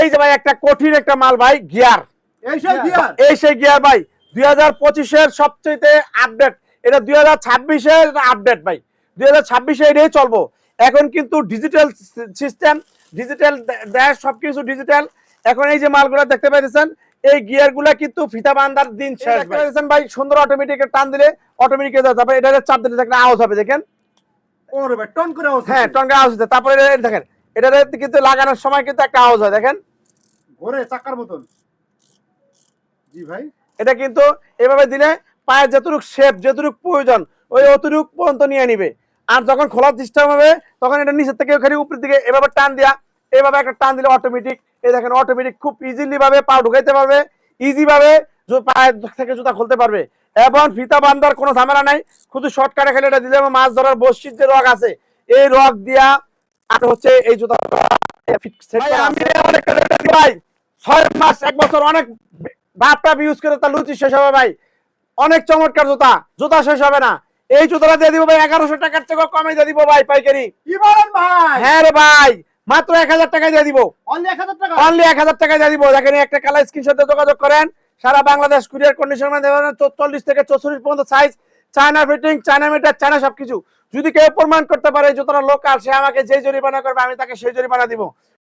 এই যে ভাই একটা কঠিন একটা মাল ভাই, গিয়ার। এই সেই গিয়ার ভাই, 2025-এর সবচেয়ে আপডেট। এটা 2026-এর আপডেট ভাই, 2026-এ এটাই চলবো। এখন কিন্তু ডিজিটাল সিস্টেম, ডিজিটাল ড্যাশ, সবকিছু ডিজিটাল। এখন এই যে মালগুলো দেখতে পাইতেছেন, এই গিয়ার গুলা কিন্তু ফিতা বান্ধার দিন শেষ ভাই। সুন্দর অটোমেটিক টান দিলে অটোমেটিক তারপরে এটা চাপ দিলে দেখেন আওয়াজ হবে, দেখেন। ওরে ভাই টন করে আওয়াজ। হ্যাঁ, টন করে আওয়াজ হচ্ছে। তারপরে দেখেন এটা কিন্তু লাগানোর সময় কিন্তু একটা আওয়াজ হয়, দেখেন ঘোরে চাকার মতন। জি ভাই, এটা কিন্তু এভাবে দিলে পায়ের যতটুকু শেপ, যতটুকু প্রয়োজন ওই অতটুকু পর্যন্ত নিয়ে নিবে। আর যখন খোলার সিস্টেম হবে তখন এটা নিচের থেকে ওখানে উপরের দিকে এভাবে টান দিয়া, এভাবে একটা টান দিলে অটোমেটিক, এই দেখেন অটোমেটিক খুব ইজিলি ভাবে পা ঢুকাইতে পারবে, ইজি ভাবে পায়ের থেকে জুতা খুলতে পারবে। এবং ফিতা বান্ধার কোনো ঝামেলা নাই, শুধু শর্টকাটে খেলে এটা দিলে মাছ ধরার বর্ষির যে রগ আছে এই রগ দিয়া আর হচ্ছে এই জুতা। আমি ভাই 6 মাস 1 বছর অনেক বাপটা ইউজ করে তার লুচি শেষ হবে ভাই। অনেক চমৎকার জুতা, জুতা শেষ হবে না। এই জুতাটা দিয়ে দিব ভাই 1100 টাকার থেকে কমে দিয়ে দিব ভাই পাইকারি। কি বলেন ভাই? হ্যাঁ রে ভাই, মাত্র 1000 টাকায় দিয়ে দিব। অনলি 1000 টাকা? অনলি 1000 টাকায় দিয়ে দিব। দেখেন একটা কালার স্ক্রিনশটে যোগাযোগ করেন। সারা বাংলাদেশ কুরিয়ার কন্ডিশন মানে 44 থেকে 44 পর্যন্ত size, China fitting, China metre, China সবকিছু। যদি কেউ প্রমাণ করতে পারে এই জুতাটা লোকাল, সে আমাকে যে জরিমানা করবে আমি তাকে সেই জরিমানা দিব।